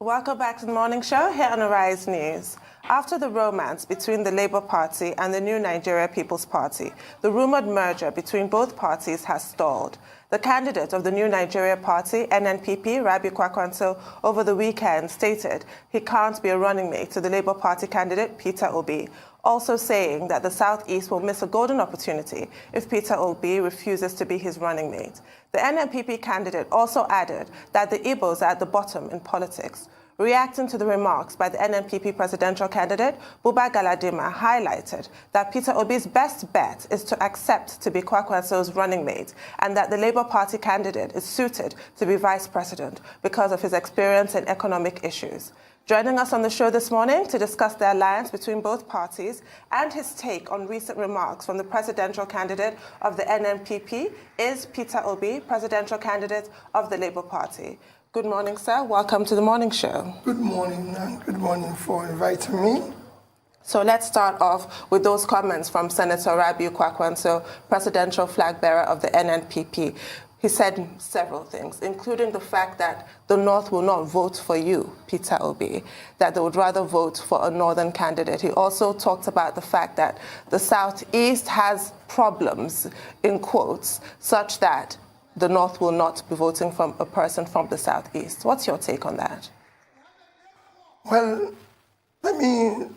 Welcome back to the morning show here on Arise News. After the romance between the Labour Party and the New Nigeria People's Party, the rumoured merger between both parties has stalled. The candidate of the New Nigeria Party, NNPP, Rabiu Kwankwaso, over the weekend stated he can't be a running mate to the Labour Party candidate, Peter Obi, also saying that the Southeast will miss a golden opportunity if Peter Obi refuses to be his running mate. The NNPP candidate also added that the Igbos are at the bottom in politics. Reacting to the remarks by the NNPP presidential candidate, Buba Galadima highlighted that Peter Obi's best bet is to accept to be Kwankwaso's running mate and that the Labour Party candidate is suited to be vice president because of his experience in economic issues. Joining us on the show this morning to discuss the alliance between both parties and his take on recent remarks from the presidential candidate of the NNPP is Peter Obi, presidential candidate of the Labour Party. Good morning, sir. Welcome to the morning show. Good morning, and good morning for inviting me. So let's start off with those comments from Senator Rabiu Kwankwaso, presidential flag bearer of the NNPP. He said several things, including the fact that the North will not vote for you, Peter Obi, that they would rather vote for a Northern candidate. He also talked about the fact that the Southeast has problems, in quotes, such that the North will not be voting for a person from the Southeast. What's your take on that? Well, the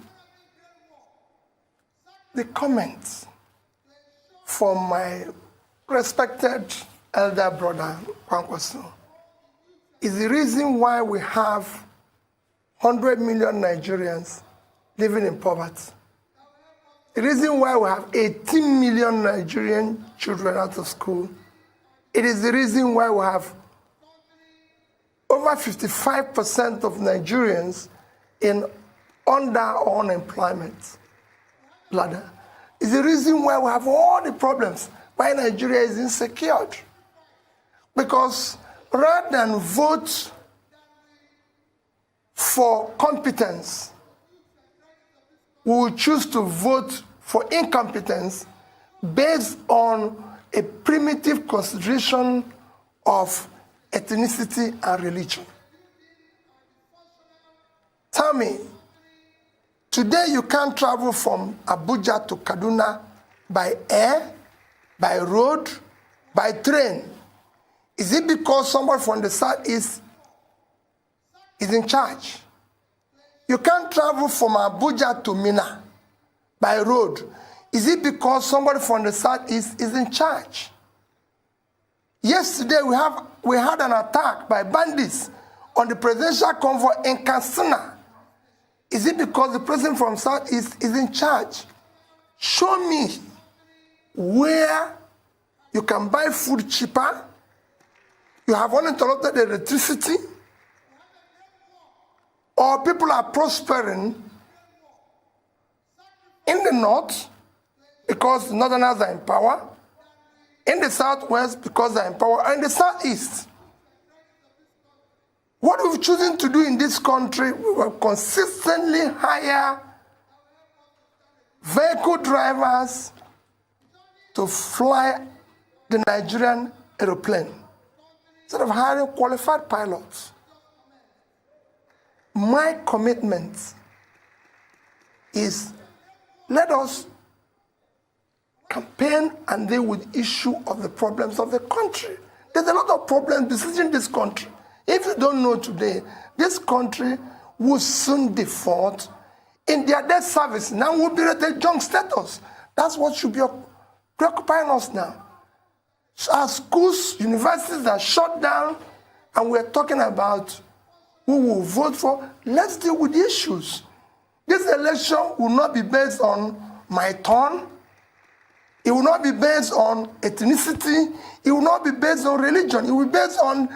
comments from my respected elder brother, Kwankwaso, is the reason why we have 100 million Nigerians living in poverty. The reason why we have 18 million Nigerian children out of school. It is the reason why we have over 55% of Nigerians in under unemployment ladder. It's the reason why we have all the problems, why Nigeria is insecure. Because rather than vote for competence, we will choose to vote for incompetence based on a primitive consideration of ethnicity and religion. Tell me, today you can't travel from Abuja to Kaduna by air, by road, by train. Is it because somebody from the Southeast is in charge? You can't travel from Abuja to Mina by road. Is it because somebody from the Southeast is in charge? Yesterday, we had an attack by bandits on the presidential convoy in Katsina. Is it because the president from Southeast is in charge? Show me where you can buy food cheaper, you have uninterrupted electricity, or people are prospering in the north because the Northerners are in power, in the Southwest because they're in power, and in the Southeast. What we've chosen to do in this country, we will consistently hire vehicle drivers to fly the Nigerian aeroplane instead of hiring qualified pilots. My commitment is let us campaign and deal with the issue of the problems of the country. There's a lot of problems besieging this country. If you don't know today, this country will soon default in their debt service. Now we'll be rated junk status. That's what should be preoccupying us now. Our schools, universities are shut down, and we're talking about who will vote for. Let's deal with the issues. This election will not be based on my turn. It will not be based on ethnicity. It will not be based on religion. It will be based on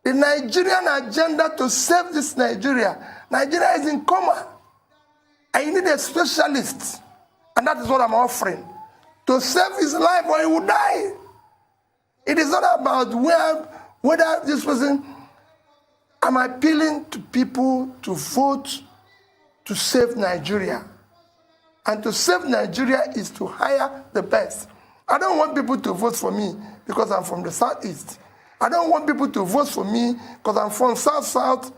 the Nigerian agenda to save this Nigeria. Nigeria is in coma. I need a specialist. And that is what I'm offering. To save his life or he will die. It is not about whether this person. I'm appealing to people to vote to save Nigeria. And to save Nigeria is to hire the best. I don't want people to vote for me because I'm from the Southeast. I don't want people to vote for me because I'm from South-South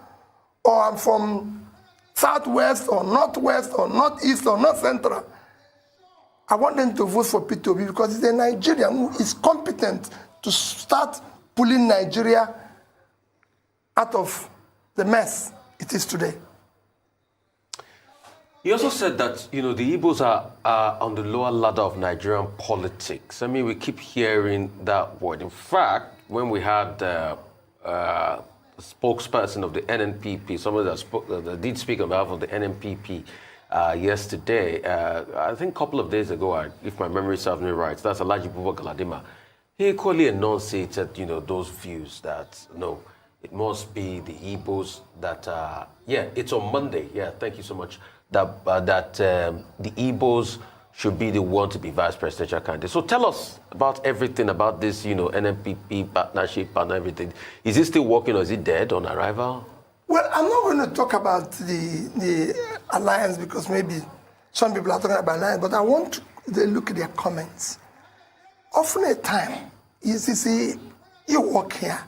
or I'm from Southwest or Northwest or Northeast or North Central, I want them to vote for P2B because it's a Nigerian who is competent to start pulling Nigeria out of the mess it is today. He also said that, the Igbos are on the lower ladder of Nigerian politics. I mean, we keep hearing that word. In fact, when we had the spokesperson of the NNPP, somebody that did speak on behalf of the NNPP yesterday, I think a couple of days ago, if my memory serves me right, that's Alhaji Buba Galadima, he equally enunciated, those views that, no, it must be the Igbos that, it's on Monday. Yeah, thank you so much. That the Igbos should be the one to be vice presidential candidate. So tell us about everything about this, NNPP partnership and everything. Is it still working or is it dead on arrival? Well, I'm not going to talk about the alliance because maybe some people are talking about alliance, but I want to look at their comments. Often a time, you see, you work here.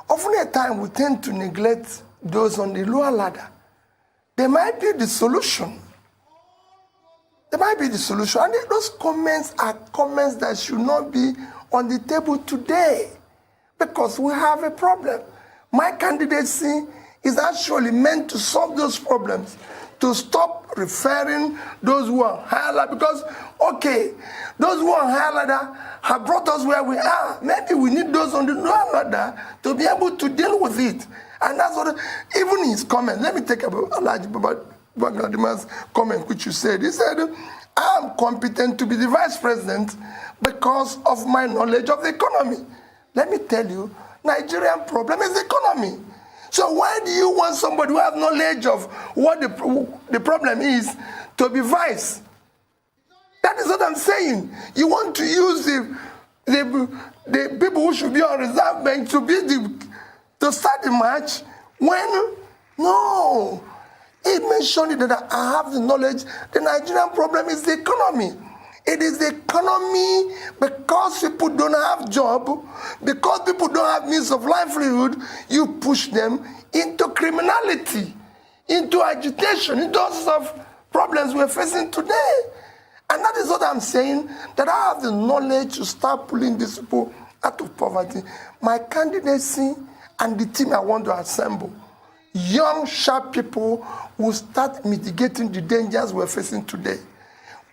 Often a time we tend to neglect those on the lower ladder. They might be the solution. They might be the solution. And those comments are comments that should not be on the table today because we have a problem. My candidacy is actually meant to solve those problems, to stop referring those who are higher ladder because, okay, those who are higher ladder have brought us where we are. Maybe we need those on the lower ladder to be able to deal with it. And that's what, even his comment, let me take about Alhaji Babagadima's comment, which you said. He said, I am competent to be the vice president because of my knowledge of the economy. Let me tell you, Nigerian problem is the economy. So why do you want somebody who has knowledge of what the problem is to be vice? That is what I'm saying. You want to use the people who should be on reserve bench to be to start the match when, no. He mentioned that I have the knowledge. The Nigerian problem is the economy. It is the economy because people don't have job, because people don't have means of livelihood, you push them into criminality, into agitation, into all sorts of problems we're facing today. And that is what I'm saying, that I have the knowledge to start pulling these people out of poverty. My candidacy and the team I want to assemble, young, sharp people will start mitigating the dangers we're facing today.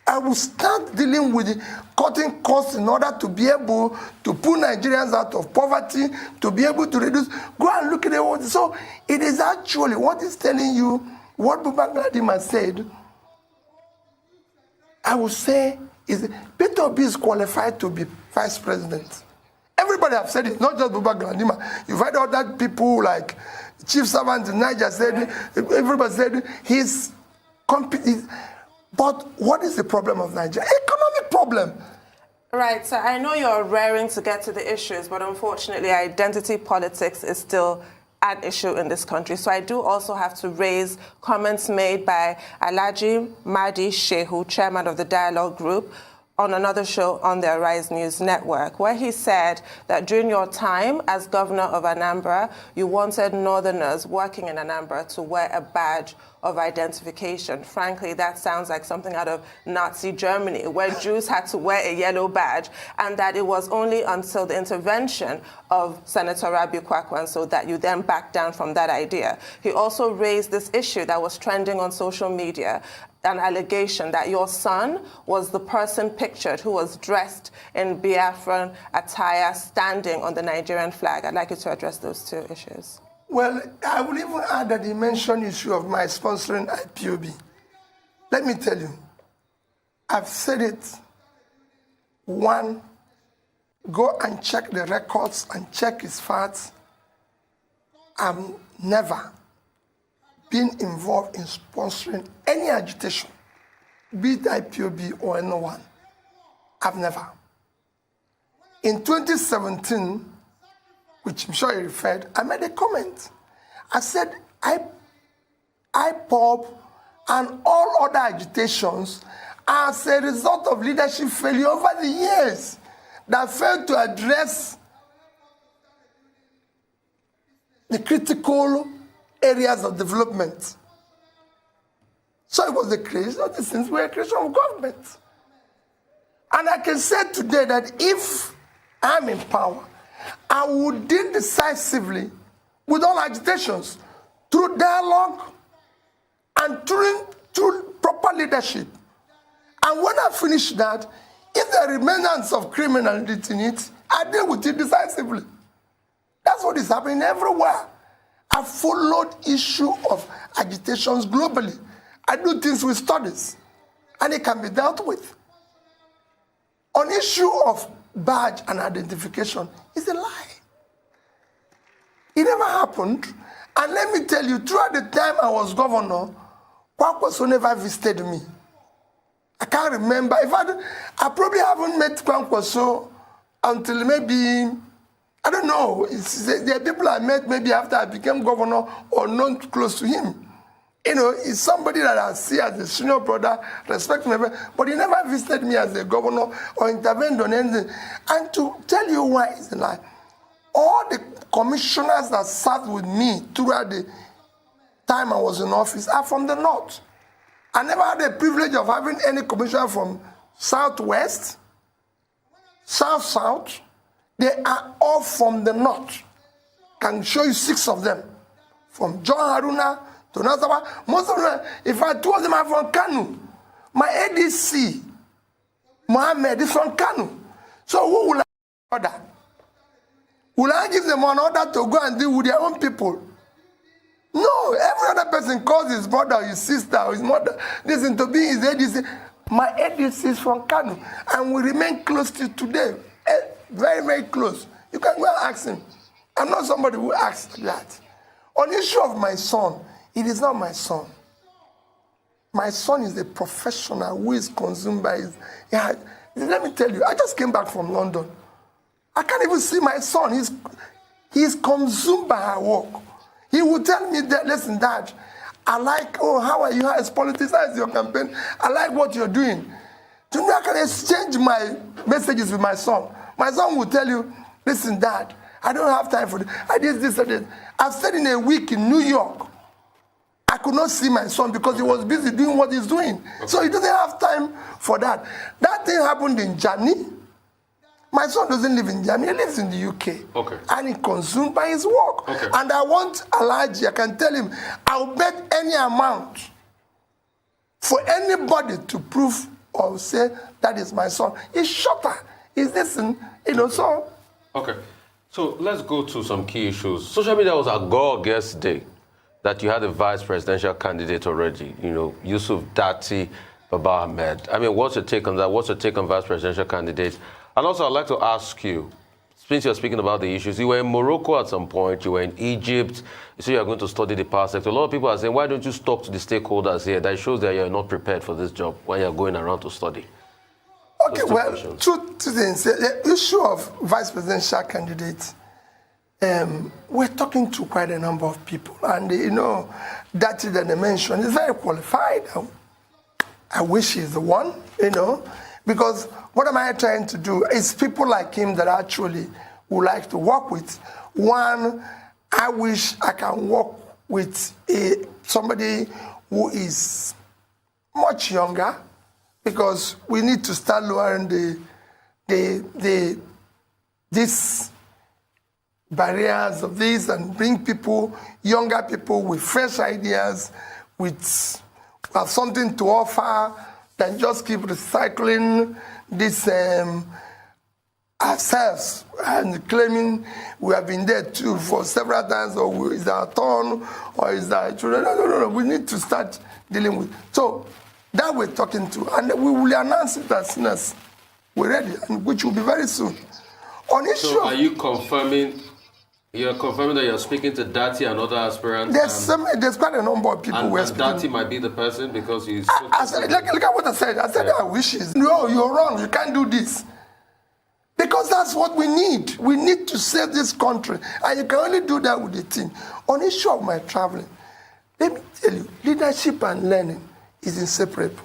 I will start dealing with cutting costs in order to be able to pull Nigerians out of poverty, to be able to reduce. Go and look at the world. So it is actually what is telling you, what Buba Galadima said, I would say, is Peter Obi is qualified to be vice president. Everybody have said it, not just Buba Galadima. You've heard other people like Chief Servant in Niger said, everybody said he's competent. But what is the problem of Nigeria? Economic problem. Right, so I know you're raring to get to the issues, but unfortunately identity politics is still an issue in this country. So I do also have to raise comments made by Alhaji Mahdi Shehu, chairman of the Dialogue Group, on another show on the Arise News Network, where he said that during your time as governor of Anambra, you wanted Northerners working in Anambra to wear a badge of identification. Frankly, that sounds like something out of Nazi Germany, where Jews had to wear a yellow badge, and that it was only until the intervention of Senator Rabiu Kwankwaso that you then backed down from that idea. He also raised this issue that was trending on social media, an allegation that your son was the person pictured who was dressed in Biafran attire standing on the Nigerian flag. I'd like you to address those two issues. Well, I will even add that he mentioned the issue of my sponsoring IPOB. Let me tell you, I've said it. One, go and check the records and check his facts. I've never been involved in sponsoring any agitation, be it IPOB or anyone. I've never. In 2017, which I'm sure you referred, I made a comment. I said, IPOB and all other agitations are as a result of leadership failure over the years that failed to address the critical areas of development. So it was the creation of these things, were a creation of government. And I can say today that if I'm in power, I would deal decisively with all agitations through dialogue and through proper leadership. And when I finish that, if there are remnants of criminality in it, I deal with it decisively. That's what is happening everywhere. I followed issue of agitations globally. I do things with studies, and it can be dealt with. On issue of badge and identification, it's a lie. It never happened. And let me tell you, throughout the time I was governor, Kwankwaso never visited me. I can't remember. In fact, I probably haven't met Kwankwaso until maybe, I don't know. There are people I met maybe after I became governor or not close to him. You know, it's somebody that I see as a senior brother, respect me, but he never visited me as a governor or intervened on anything. And to tell you why it's a lie, all the commissioners that sat with me throughout the time I was in office are from the north. I never had the privilege of having any commissioner from southwest, south. They are all from the north. Can show you 6 of them. From John Haruna to Nazawa. Most of them, if I two of them are from Kanu. My ADC, Mohammed, is from Kanu. So who will I order? Will I give them an order to go and deal with their own people? No, every other person calls his brother, or his sister, or his mother. Listen to be his ADC. My ADC is from Kanu, and we remain close to today. Very, very close. You can go and ask him. I'm not somebody who asks that. On the issue of my son, it is not my son. My son is a professional who is consumed by his... Yeah, let me tell you, I just came back from London. I can't even see my son. He's consumed by her work. He will tell me that, listen, Dad, I like, oh, how are you? How is politics? How is your campaign? I like what you're doing. To me, I can exchange my messages with my son. My son will tell you, listen, Dad, I don't have time for this. I did this, I did. I've stayed in a week in New York. I could not see my son because he was busy doing what he's doing. Okay. So he doesn't have time for that. That thing happened in Germany. My son doesn't live in Germany, he lives in the UK. Okay. And he's consumed by his work. Okay. And I want Alaji, I can tell him, I'll bet any amount for anybody to prove or say that is my son. He's shorter. He's listen, you know, so. Okay. So let's go to some key issues. Social media was agog yesterday that you had a vice presidential candidate already, you know, Yusuf Dati Baba Ahmed. I mean, what's your take on that? What's your take on vice presidential candidates? And also, I'd like to ask you, since you're speaking about the issues, you were in Morocco at some point, you were in Egypt, you say you're going to study the power sector. A lot of people are saying, why don't you talk to the stakeholders here? That shows that you're not prepared for this job when you're going around to study. Okay, well, two things. The issue of vice presidential candidates, we're talking to quite a number of people. And, you know, that they mentioned is very qualified. I wish he's the one, you know, because what am I trying to do? It's people like him that I actually would like to work with. One, I wish I can work with somebody who is much younger, because we need to start lowering these barriers of this and bring people, younger people with fresh ideas, with have something to offer, than just keep recycling this ourselves and claiming we have been there too for several times, or is our turn, or is that children? No. We need to start dealing with. So that we're talking to, and we will announce it as soon as we're ready, and which will be very soon. On issue. So are you confirming? You're confirming that you're speaking to Dati and other aspirants? There's quite a number of people who are speaking. Dati might be the person because he's... Look at what I said. I said our wishes. No, you're wrong. You can't do this. Because that's what we need. We need to save this country. And you can only do that with the team. On the issue of my traveling, let me tell you, leadership and learning is inseparable.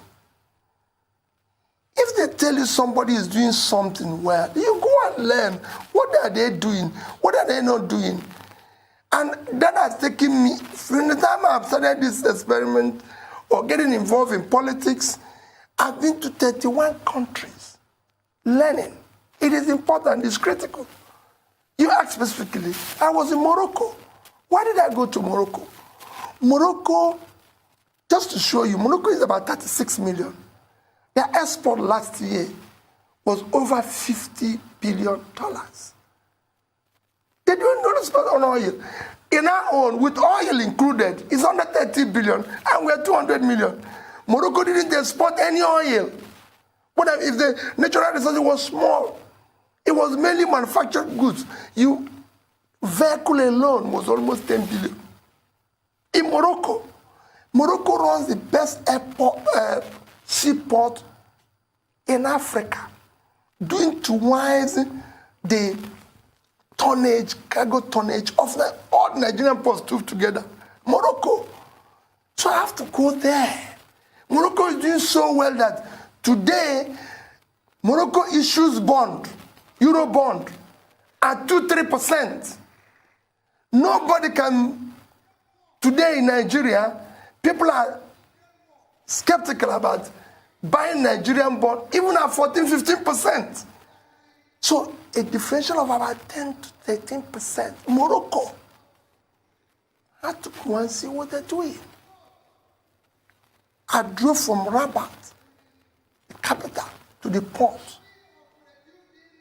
If they tell you somebody is doing something well, you go and learn. What are they doing? What are they not doing? And that has taken me, from the time I've started this experiment or getting involved in politics, I've been to 31 countries learning. It is important, it's critical. You asked specifically, I was in Morocco. Why did I go to Morocco? Morocco, just to show you, Morocco is about 36 million. Their export last year was over $50 billion. They don't know spend on oil. In our own, with oil included, it's under 30 billion, and we're 200 million. Morocco didn't export any oil. But if the natural resources was small, it was mainly manufactured goods. Vehicle alone was almost 10 billion. In Morocco, Morocco runs the best seaport in Africa, doing twice the tonnage, cargo tonnage of all Nigerian ports put together. Morocco. So I have to go there. Morocco is doing so well that today, Morocco issues bond, Euro bond, at 2-3%. Nobody can, today in Nigeria, people are skeptical about buying Nigerian bond, even at 14-15%. So a differential of about 10 to 13%. Morocco. I had to go and see what they're doing. I drove from Rabat, the capital, to the port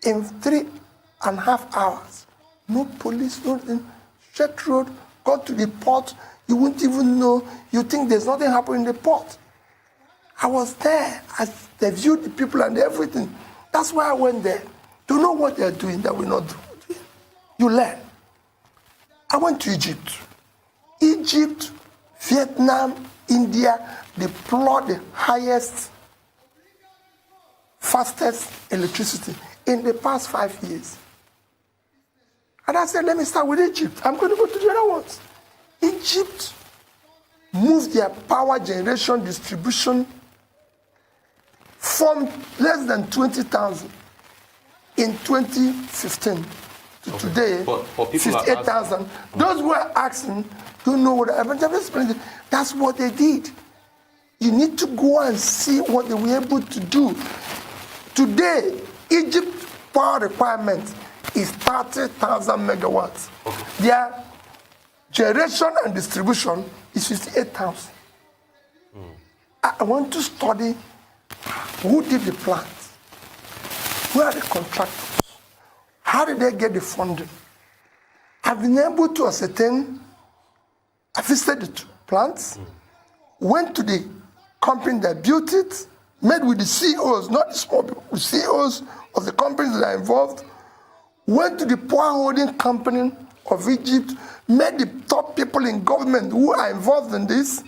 in 3.5 hours. No police, nothing. Straight road, got to the port. You wouldn't even know. You think there's nothing happening in the port. I was there. They viewed the people and everything. That's why I went there. To know what they're doing that we're not doing. You learn. I went to Egypt. Egypt, Vietnam, India deploy the highest, fastest electricity in the past 5 years. And I said, let me start with Egypt. I'm going to go to the other ones. Egypt moved their power generation distribution from less than 20,000 in 2015 to today, 58,000. Those who are asking don't know what happened. That's what they did. You need to go and see what they were able to do. Today, Egypt's power requirement is 30,000 megawatts. Okay. Their generation and distribution is 58,000. I want to study who did the plant, who are the contractors, how did they get the funding. I've been able to ascertain, I visited the plants, went to the company that built it, met with the CEOs, not the small people, the CEOs of the companies that are involved, went to the power holding company of Egypt, met the top people in government who are involved in this,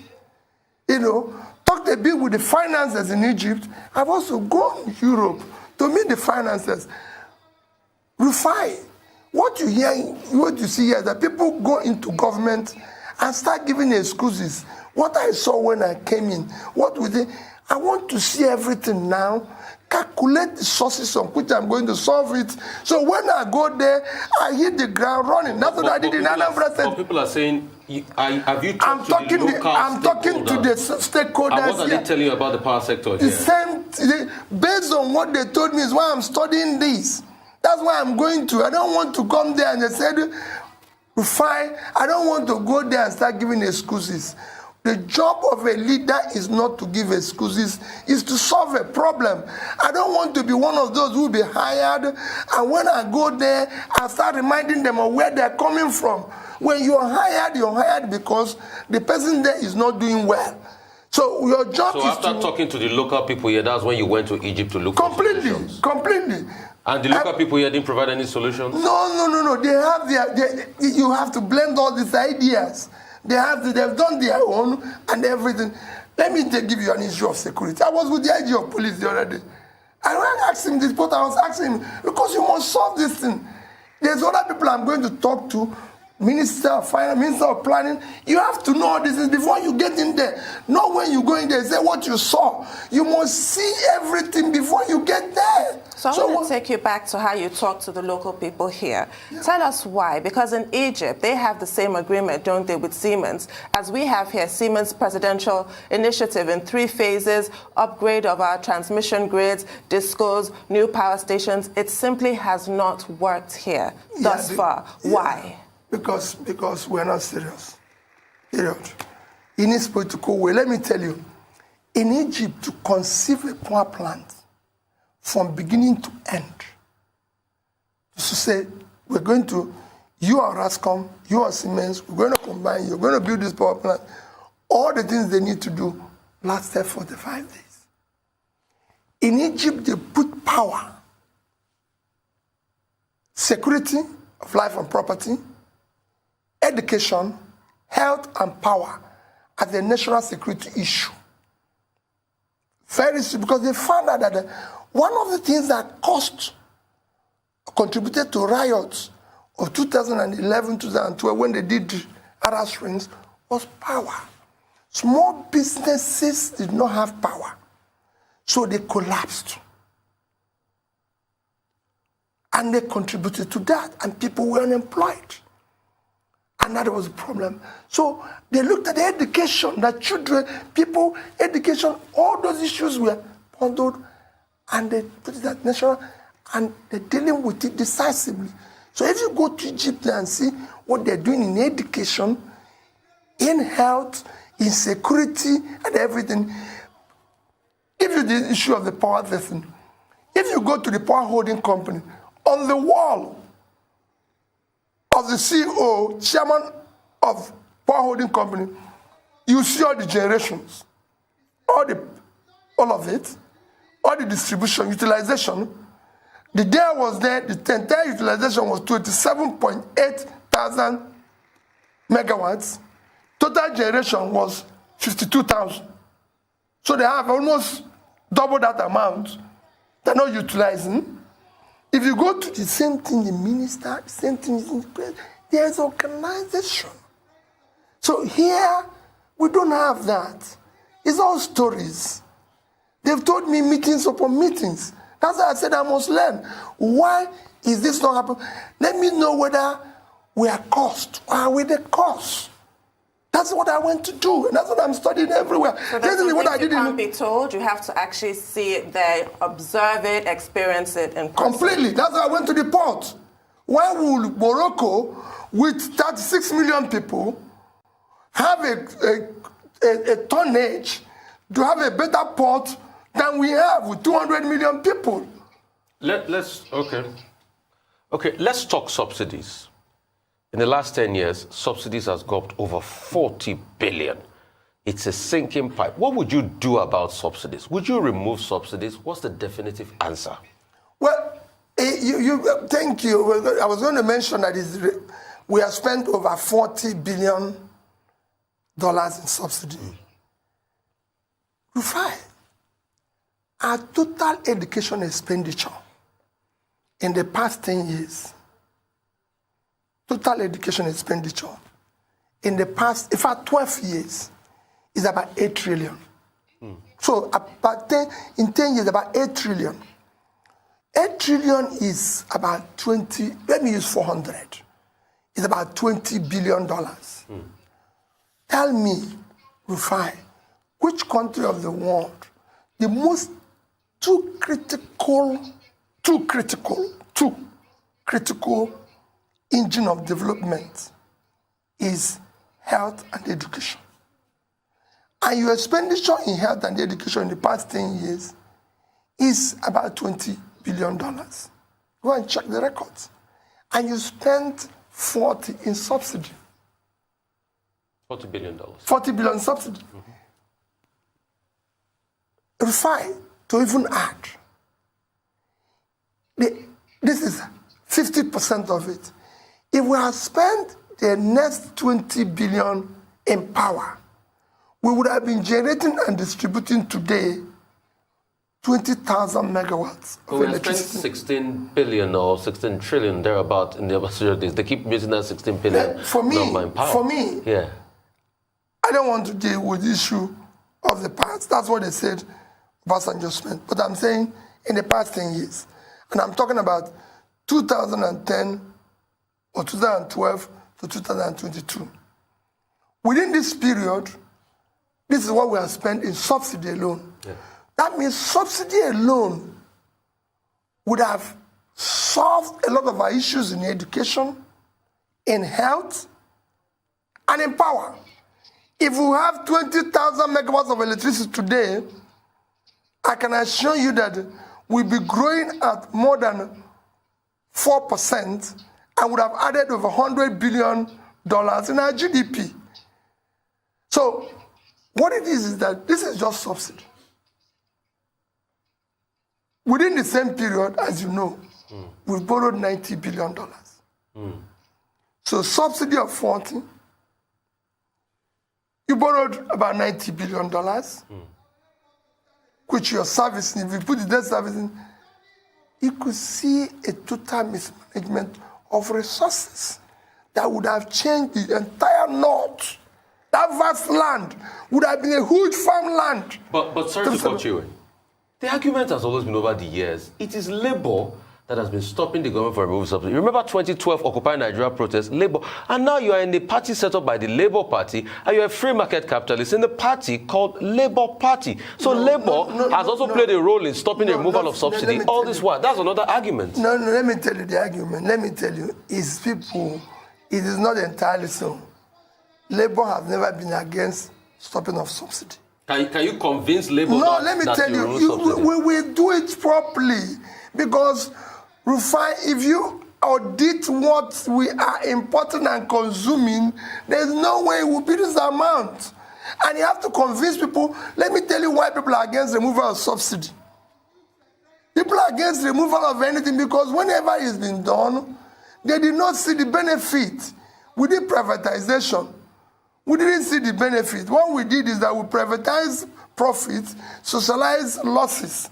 talked a bit with the financiers in Egypt. I've also gone to Europe to meet the financiers. Refine. What you see here is that people go into government and start giving excuses. What I saw when I came in, what we did, I want to see everything now, calculate the sources on which I'm going to solve it. So when I go there, I hit the ground running. That's what I did in Anambra State. People are saying, have you talked to the local I'm talking to the stakeholders. And what are they telling you about the power sector the here? Same, based on what they told me is why I'm studying this. That's why I'm going to. I don't want to come there and they said, fine, I don't want to go there and start giving excuses. The job of a leader is not to give excuses, is to solve a problem. I don't want to be one of those who will be hired, and when I go there, I start reminding them of where they're coming from. When you're hired because the person there is not doing well. So your job is after talking to the local people here, that's when you went to Egypt to look for solutions? Completely. And the local people here didn't provide any solutions? No. They have you have to blend all these ideas. They've done their own and everything. Let me give you an issue of security. I was with the IG of police the other day. I asked him this, but I was asking him, because you must solve this thing. There's other people I'm going to talk to. Minister of Finance, Minister of Planning. You have to know all this before you get in there. Not when you go in there, say what you saw. You must see everything before you get there. So I want to take you back to how you talk to the local people here. Yeah. Tell us why. Because in Egypt, they have the same agreement, don't they, with Siemens, as we have here, Siemens presidential initiative in 3 phases, upgrade of our transmission grids, discos, new power stations. It simply has not worked here thus far. Why? Because we're not serious. Period. In this political way, let me tell you, in Egypt, to conceive a power plant from beginning to end, to say, we're going to, you are Rascom, you are Siemens, we're going to combine, you're going to build this power plant, all the things they need to do lasted 45 days. In Egypt, they put power, security of life and property, education, health, and power as a national security issue. Very soon, because they found out that one of the things that contributed to riots of 2011, 2012, when they did Arab Springs, was power. Small businesses did not have power, so they collapsed. And they contributed to that, and people were unemployed. And that was a problem. So they looked at the education, that children, people, education, all those issues were bundled, and they put it at national, and they're dealing with it decisively. So if you go to Egypt and see what they're doing in education, in health, in security, and everything, give you the issue of the power thing. If you go to the power holding company, on the wall of the CEO, chairman of power holding company, you see all the generations, all of it, all the distribution, utilization. The day I was there, the entire utilization was 27.8 thousand megawatts. Total generation was 52,000. So they have almost double that amount. They're not utilizing. If you go to the same thing, the minister, the same thing is in the place, there's organization. So here, we don't have that. It's all stories. They've told me meetings upon meetings. That's why I said I must learn. Why is this not happening? Let me know whether we are caused or are we the cause. That's what I went to do, and that's what I'm studying everywhere. So that's what I did. You can't be told. You have to actually see it there, observe it, experience it, and completely. That's why I went to the port. Why would Morocco, with 36 million people, have a tonnage to have a better port than we have with 200 million people? Let's talk subsidies. In the last 10 years, subsidies has gone over 40 billion. It's a sinking pipe. What would you do about subsidies? Would you remove subsidies? What's the definitive answer? Well, thank you. I was going to mention that we have spent over $40 billion in subsidy. Rufai, our total education expenditure in the past 10 years, total education expenditure in the past, in fact, 12 years, is about 8 trillion. So in 10 years, about 8 trillion. 8 trillion is about 20, let me use 400. It's about $20 billion. Tell me, Rufai, which country of the world, the most two critical engine of development is health and education. And your expenditure in health and education in the past 10 years is about $20 billion. Go and check the records. And you spent 40 in subsidy. $40 billion. 40 billion subsidy. Rufai, to even add, this is 50% of it. If we had spent the next 20 billion in power, we would have been generating and distributing today 20,000 megawatts of We have spent electricity. 16 billion or 16 trillion thereabout in the ambassador days. They keep using that 16 billion number in power. For me, yeah. I don't want to deal with the issue of the past. That's what they said about adjustment. But I'm saying in the past 10 years, and I'm talking about 2010 or 2012 to 2022. Within this period, this is what we have spent in subsidy alone. Yeah. That means subsidy alone would have solved a lot of our issues in education, in health, and in power. If we have 20,000 megawatts of electricity today, I can assure you that we'll be growing at more than 4% and would have added over $100 billion in our GDP. So what it is that this is just subsidy. Within the same period, as you know, we've borrowed $90 billion. So subsidy of 40, you borrowed about $90 billion, which you're servicing. If you put the debt servicing, you could see a total mismanagement of resources that would have changed the entire north. That vast land would have been a huge farmland. But sorry to cut you in. The argument has always been over the years. It is Labour that has been stopping the government from removing subsidy. Remember 2012 Occupy Nigeria protest, Labour, and now you are in a party set up by the Labour Party, and you're a free market capitalist in the party called Labour Party. So Labour has also played a role in stopping the removal of subsidy. All this while, that's another argument. No, let me tell you the argument. Let me tell you, it's people, it is not entirely so. Labour has never been against stopping of subsidy. Can you convince Labour No, let me tell you, we will do it properly, because Rufai, if you audit what we are importing and consuming, there's no way it will be this amount. And you have to convince people. Let me tell you why people are against removal of subsidy. People are against removal of anything because whenever it's been done, they did not see the benefit. We did privatization. We didn't see the benefit. What we did is that we privatized profits, socialized losses.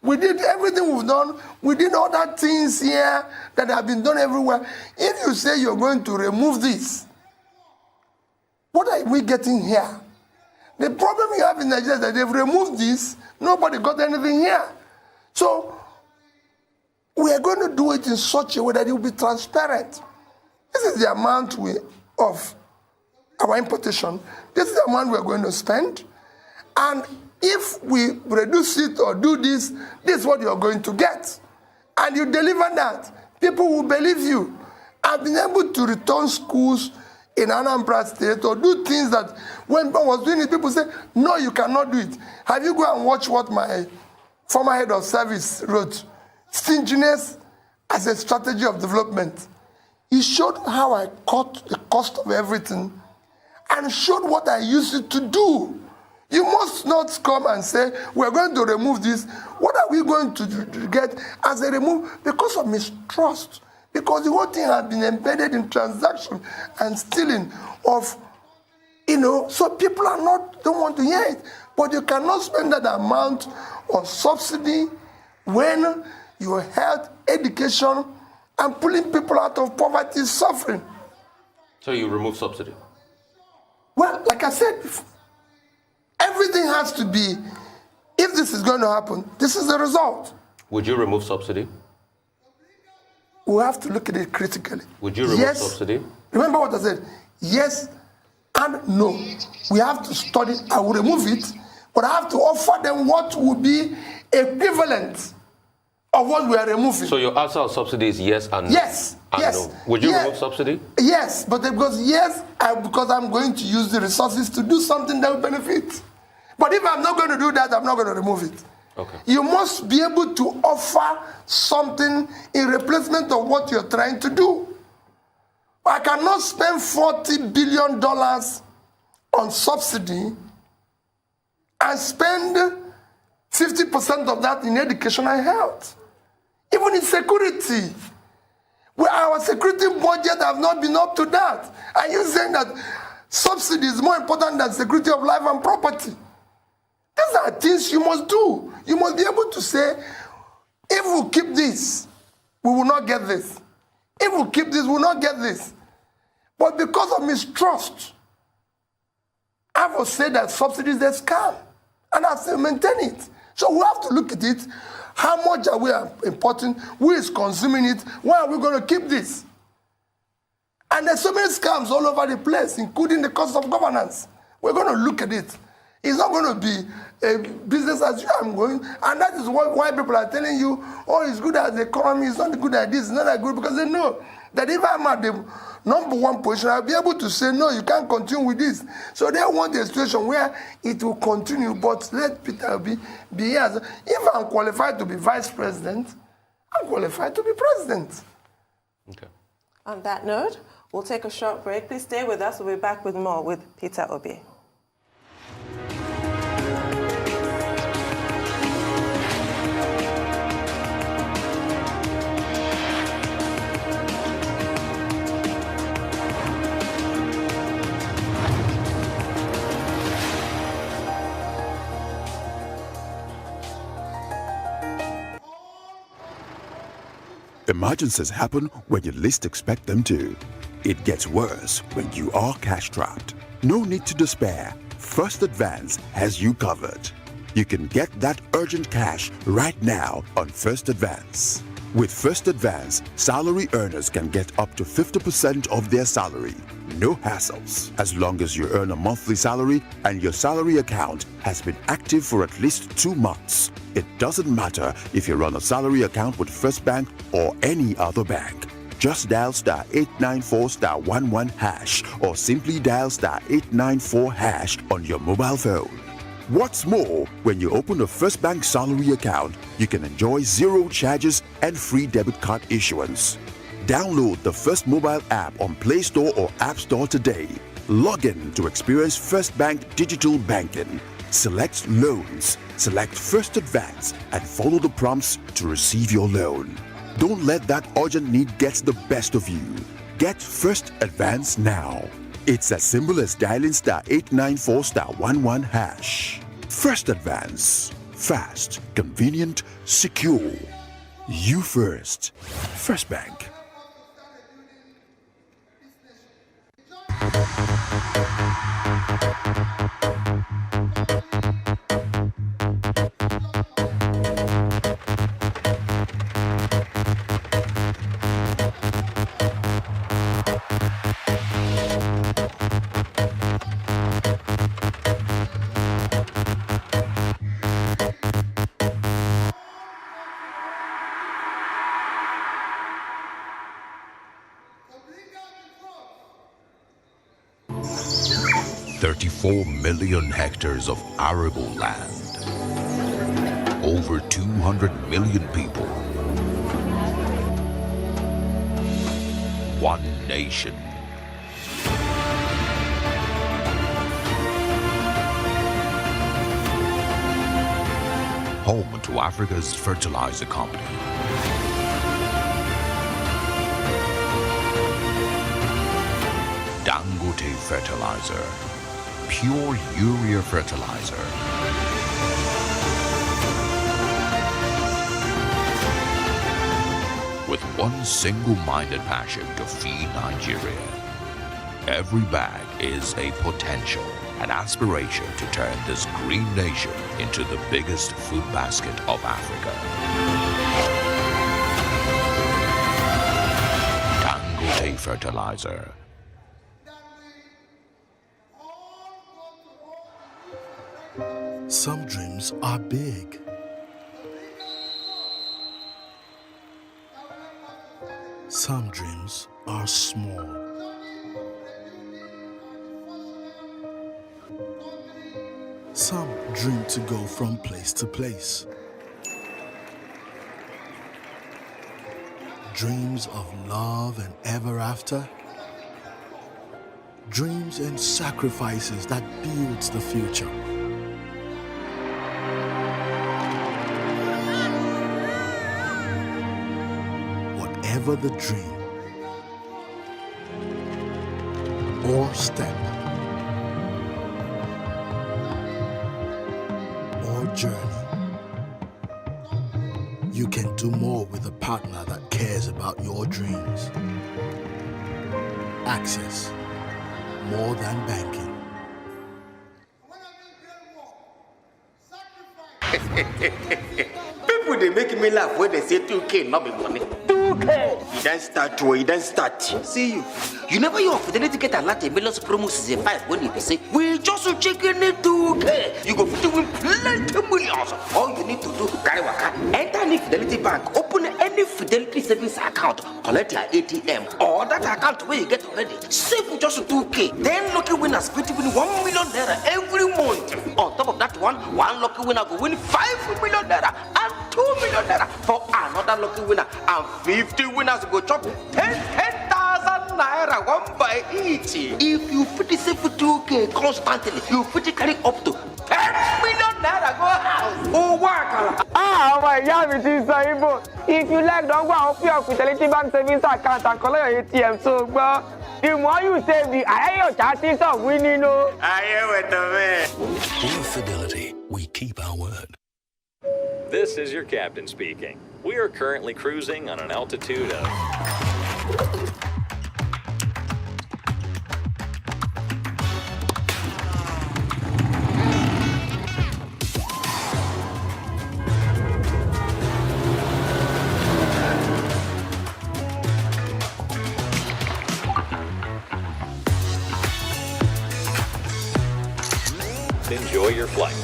We did everything we've done. We did other things here that have been done everywhere. If you say you're going to remove this, what are we getting here? The problem you have in Nigeria is that they've removed this. Nobody got anything here. So we are going to do it in such a way that it will be transparent. This is the amount of our importation. This is the amount we're going to spend. And if we reduce it or do this, this is what you're going to get. And you deliver that, people will believe you. I've been able to return schools in Anambra State or do things that when I was doing it, people say, no, you cannot do it. Have you go and watch what my former head of service wrote? Stinginess as a strategy of development. He showed how I cut the cost of everything and showed what I used it to do. You must not come and say, we're going to remove this. What are we going to get as a remove? Because of mistrust. Because the whole thing has been embedded in transaction and stealing of, so people don't want to hear it. But you cannot spend that amount on subsidy when your health, education, and pulling people out of poverty is suffering. So you remove subsidy? Well, like I said before, everything has to be, if this is going to happen, this is the result. Would you remove subsidy? We have to look at it critically. Would you remove subsidy? Remember what I said? Yes and no. We have to study. I will remove it, but I have to offer them what would be equivalent of what we are removing. So your answer on subsidy is yes and no? Yes. And yes. No. Would you remove subsidy? Yes, but because because I'm going to use the resources to do something that will benefit. But if I'm not going to do that, I'm not going to remove it. Okay. You must be able to offer something in replacement of what you're trying to do. I cannot spend $40 billion on subsidy and spend 50% of that in education and health. Even in security, where our security budget have not been up to that. Are you saying that subsidy is more important than security of life and property? These are things you must do. You must be able to say, if we keep this, we will not get this. If we keep this, we will not get this. But because of mistrust, I will say that subsidies are scam, and I still maintain it. So we have to look at it. How much are we importing? Who is consuming it? Why are we going to keep this? And there's so many scams all over the place, including the cost of governance. We're going to look at it. It's not going to be a business as usual going. And that is why people are telling you, oh, it's good at the economy, it's not good at this, it's not that good, because they know that if I'm at the #1 position, I'll be able to say, no, you can't continue with this. So they want a situation where it will continue, but let Peter be here. If I'm qualified to be vice president, I'm qualified to be president. Okay. On that note, we'll take a short break. Please stay with us. We'll be back with more with Peter Obi. Emergencies happen when you least expect them to. It gets worse when you are cash-strapped. No need to despair. First Advance has you covered. You can get that urgent cash right now on First Advance. With First Advance, salary earners can get up to 50% of their salary. No hassles. As long as you earn a monthly salary and your salary account has been active for at least 2 months. It doesn't matter if you run a salary account with First Bank or any other bank. Just dial *894*11# or simply dial *894# on your mobile phone. What's more, when you open a First Bank salary account, you can enjoy 0 charges and free debit card issuance. Download the First mobile app on Play Store or App Store today. Log in to experience First Bank digital banking. Select loans, select First Advance, and follow the prompts to receive your loan. Don't let that urgent need get the best of you. Get First Advance now. It's as simple as dialing *894*11#. First Advance. Fast, convenient, secure. You first. First Bank. .4 million hectares of arable land, over 200 million people, one nation. Home to Africa's fertilizer company. Dangote Fertilizer. Pure urea fertilizer. With one single-minded passion to feed Nigeria. Every bag is a potential, an aspiration to turn this green nation into the biggest food basket of Africa. Dangote Fertilizer. Some dreams are big. Some dreams are small. Some dream to go from place to place. Dreams of love and ever after. Dreams and sacrifices that builds the future. Whatever the dream or step, journey. You can do more with a partner that cares about your dreams. Access, more than banking. People they make me laugh when they say 2K, not be money. 2K! You don't start, you don't start. See you. You never hear of Fidelity get a lot of millions promo season 5 when you say, we just checking it 2K. You go to win plenty of millions. All you need to do, carry waka, enter any Fidelity bank, open any Fidelity savings account, collect your ATM, or that account where you get already. Save with just 2K. Then lucky winners fit win 1 million naira every month. On top of that one lucky winner will win 5 million naira and 2 million naira for another lucky winner, and 50 winners go chop 10,000 naira one by each. If you put it for 2K constantly, you put it carry up to 10 million naira go house. Oh, work. My God, it is so. If you like, don't go and open your Fidelity Bank savings account and collect your ATM. So, the more you save, the higher your chances of winning. I am with the man. With Fidelity, we keep our word. This is your captain speaking. We are currently cruising on an altitude of... Enjoy your flight.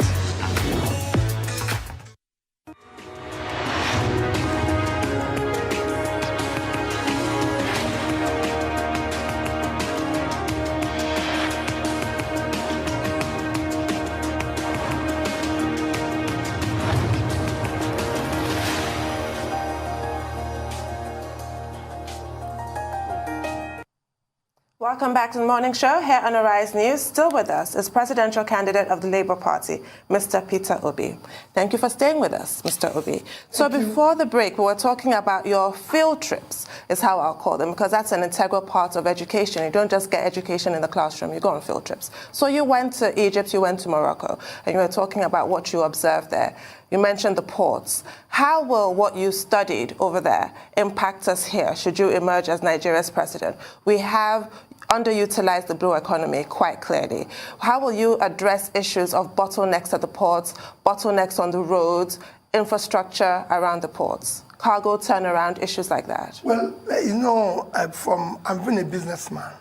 Welcome back to the morning show here on Arise News. Still with us is presidential candidate of the Labour Party, Mr. Peter Obi. Thank you for staying with us, Mr. Obi. So before the break, we were talking about your field trips, is how I'll call them, because that's an integral part of education. You don't just get education in the classroom, you go on field trips. So you went to Egypt, you went to Morocco, and you were talking about what you observed there. You mentioned the ports. How will what you studied over there impact us here, should you emerge as Nigeria's president? We have underutilized the blue economy quite clearly. How will you address issues of bottlenecks at the ports, bottlenecks on the roads, infrastructure around the ports, cargo turnaround, issues like that? Well, you know, I've been a businessman.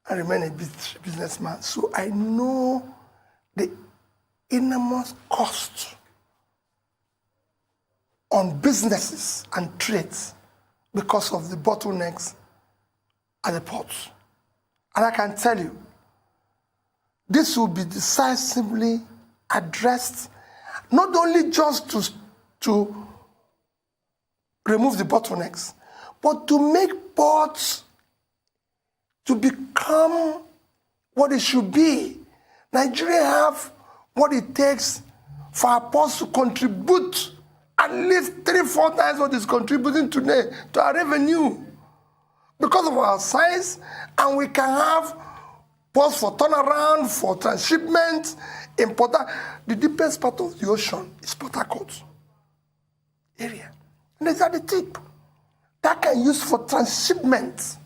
I remain a businessman. So I know the enormous cost on businesses and trades because of the bottlenecks at the ports. And I can tell you, this will be decisively addressed, not only just to remove the bottlenecks, but to make ports to become what it should be. Nigeria have what it takes for our ports to contribute at least 3-4 times what is contributing today to our revenue. Because of our size, and we can have ports for turnaround, for transshipment, importer. The deepest part of the ocean is Port Harcourt area. And it's at the tip. That can use for transshipment.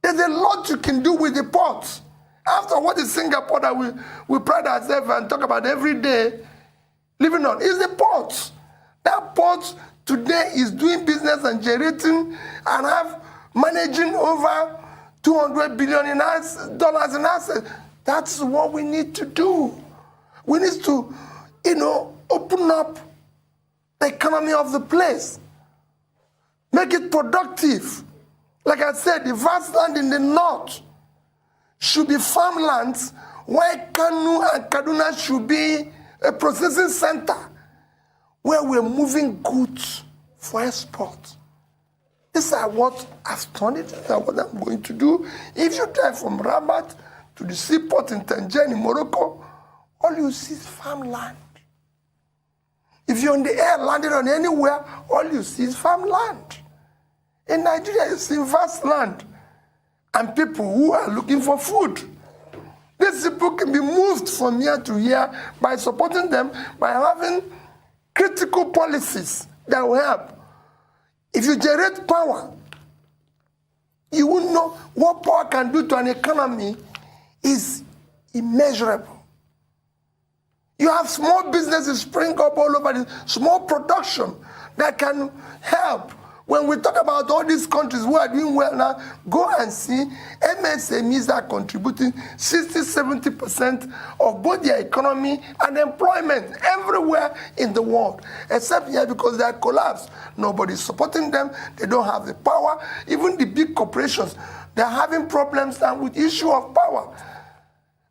There's a lot you can do with the ports. After what is Singapore that we pride ourselves and talk about every day living on, is the ports. That port today is doing business and generating and managing over $200 billion dollars in assets. That's what we need to do. We need to, open up the economy of the place. Make it productive. Like I said, the vast land in the north should be farmlands, while Kanu and Kaduna should be a processing center where we're moving goods for export. These are what I've studied, these are what I'm going to do. If you drive from Rabat to the seaport in Tangier in Morocco, all you see is farmland. If you're in the air, landed on anywhere, all you see is farmland. In Nigeria, you see vast land and people who are looking for food. These people can be moved from here to here by supporting them, by having critical policies that will help. If you generate power, you will know what power can do to an economy is immeasurable. You have small businesses spring up all over, small production that can help. When we talk about all these countries who are doing well now, go and see MSMEs are contributing 60-70% of both their economy and employment everywhere in the world, except here because they are collapsed. Nobody's supporting them. They don't have the power. Even the big corporations, they're having problems now with issue of power.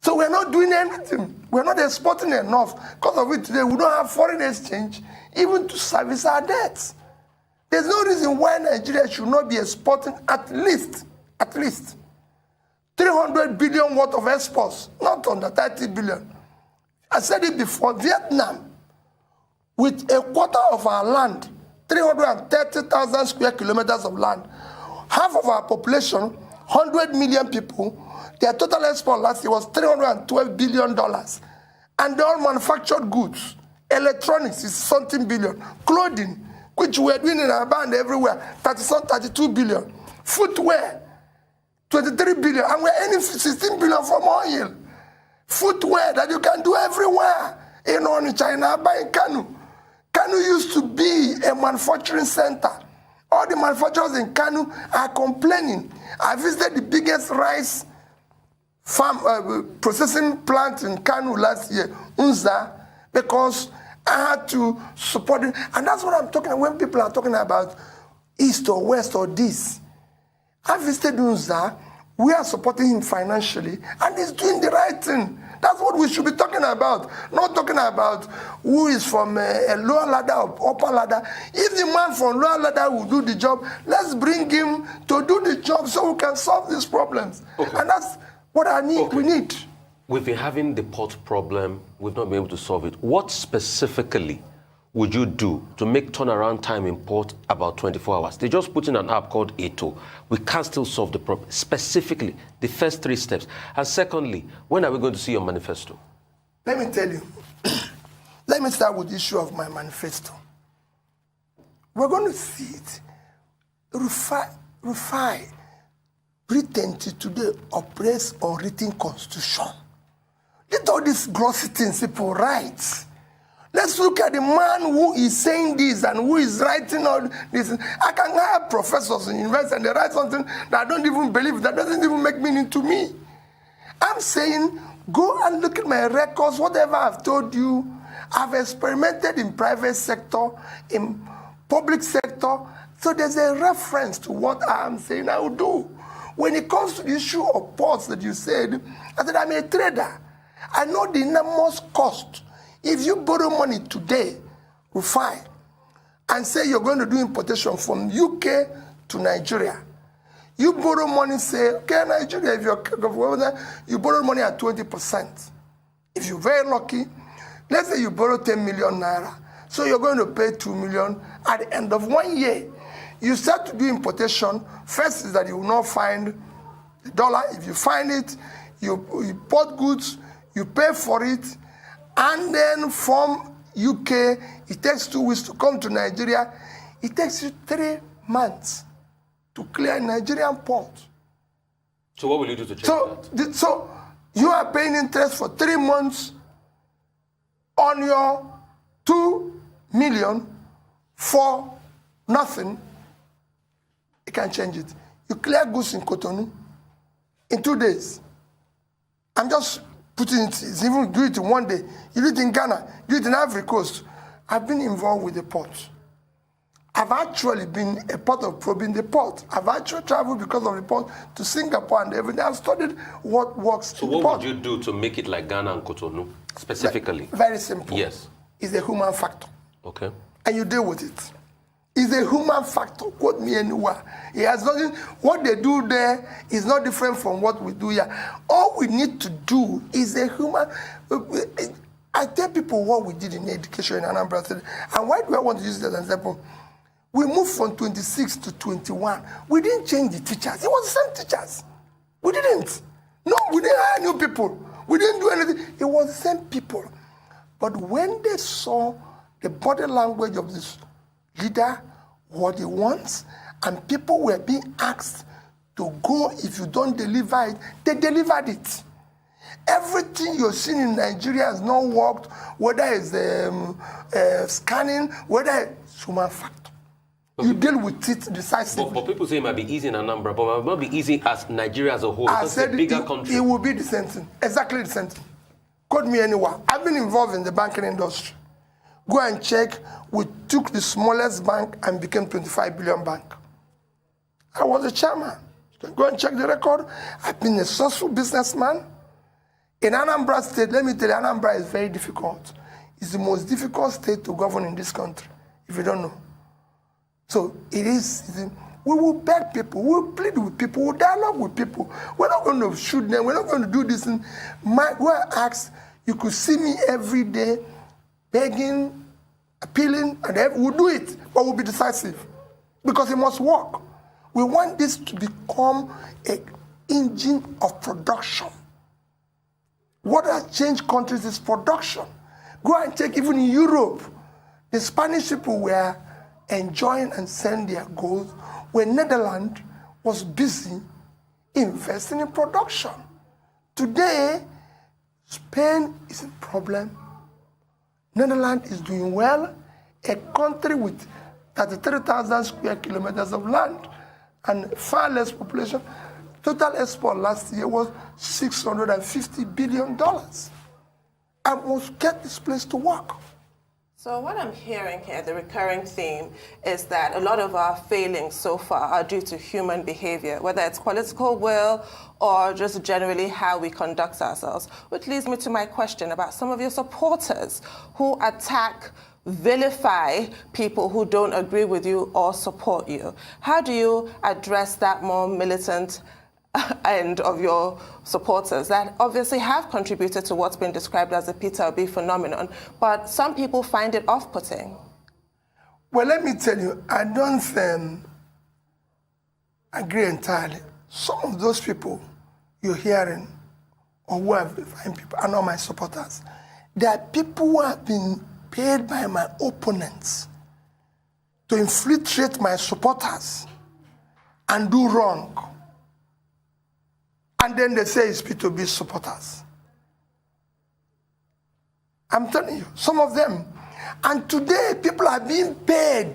So we're not doing anything. We're not exporting enough. Because of it today, we don't have foreign exchange even to service our debts. There's no reason why Nigeria should not be exporting at least 300 billion worth of exports, not under 30 billion. I said it before, Vietnam, with a quarter of our land, 330,000 square kilometers of land, half of our population, 100 million people, their total export last year was $312 billion. And they're all manufactured goods. Electronics is something billion. Clothing, which we're doing in our band everywhere, 32 billion. Footwear, 23 billion. And we're earning 16 billion from oil. Footwear that you can do everywhere. In China, buying Kanu. Kanu used to be a manufacturing center. All the manufacturers in Kanu are complaining. I visited the biggest rice farm processing plant in Kanu last year, Unza, because I had to support it. And that's what I'm talking about when people are talking about East or West or this. I visited Unza. We are supporting him financially, and he's doing the right thing. That's what we should be talking about. Not talking about who is from a lower ladder or upper ladder. If the man from lower ladder will do the job, let's bring him to do the job so we can solve these problems. Okay. And that's what we need. We've been having the port problem. We've not been able to solve it. What specifically would you do to make turnaround time in port about 24 hours? They just put in an app called ATO. We can still solve the problem. Specifically, the first 3 steps. And secondly, when are we going to see your manifesto? Let me tell you. Let me start with the issue of my manifesto. We're going to see it. Rufai, Britain today operates on written constitution. Let all these glossy things people write. Let's look at the man who is saying this and who is writing all this. I can hire professors in university and they write something that I don't even believe, that doesn't even make meaning to me. I'm saying, go and look at my records, whatever I've told you. I've experimented in private sector, in public sector, so there's a reference to what I'm saying I will do. When it comes to the issue of ports that you said, I said I'm a trader. I know the enormous cost. If you borrow money today, Rufai, and say you're going to do importation from UK to Nigeria, you borrow money, say, okay, Nigeria, if you're you borrow money at 20%. If you're very lucky, let's say you borrow 10 million naira, so you're going to pay 2 million at the end of 1 year. You start to do importation. First is that you will not find the dollar. If you find it, you import goods, you pay for it, and then from UK, it takes 2 weeks to come to Nigeria. It takes you 3 months to clear Nigerian port. So what will you do to change that? So you are paying interest for 3 months on your 2 million for nothing. You can change it. You clear goods in Cotonou in 2 days. I'm just putting it, even do it in 1 day. You do it in Ghana, do it in Ivory Coast. I've been involved with the port. I've actually been a part of probing the port. I've actually traveled because of the port to Singapore and everything. I've studied what works in the port. So what would you do to make it like Ghana and Cotonou, specifically? Very simple. Yes. It's a human factor. Okay. And you deal with it. It's a human factor. Quote me anywhere. It has nothing. What they do there is not different from what we do here. All we need to do is a human. I tell people what we did in education in Anambra State. And why do I want to use that as an example? We moved from 26 to 21. We didn't change the teachers. It was the same teachers. We didn't. No, we didn't hire new people. We didn't do anything. It was the same people. But when they saw the body language of this leader, what he wants, and people were being asked to go if you don't deliver it, they delivered it. Everything you're seeing in Nigeria has not worked, whether it's scanning, whether it's human factor. You deal with it decisively. But people say it might be easy in Anambra, but it might not be easy as Nigeria as a whole. I It's said a bigger country. It will be the same thing, exactly the same thing. Quote me anywhere. I've been involved in the banking industry. Go and check. We took the smallest bank and became 25 billion bank. I was a chairman. You can go and check the record. I've been a successful businessman. In Anambra State, let me tell you, Anambra is very difficult. It's the most difficult state to govern in this country, if you don't know. So it is, we will beg people, we will plead with people, we will dialogue with people. We're not going to shoot them, we're not going to do this. When I asked, you could see me every day begging, appealing, and we'll do it, but we'll be decisive because it must work. We want this to become an engine of production. What has changed countries is production. Go and check even in Europe, the Spanish people were enjoying and selling their goods when Netherlands was busy investing in production. Today, Spain is a problem. Netherlands is doing well. A country with 33,000 square kilometers of land and far less population. Total export last year was $650 billion. I must get this place to work. So what I'm hearing here, the recurring theme, is that a lot of our failings so far are due to human behavior, whether it's political will or just generally how we conduct ourselves. Which leads me to my question about some of your supporters who attack, vilify people who don't agree with you or support you. How do you address that more militant end of your supporters that obviously have contributed to what's been described as the Peter Obi phenomenon, but some people find it off-putting? Well, let me tell you, I don't agree entirely. Some of those people you're hearing, or who have defined people, are not my supporters. They are people who have been paid by my opponents to infiltrate my supporters and do wrong. And then they say it's P2B supporters. I'm telling you, some of them. And today, people are being paid.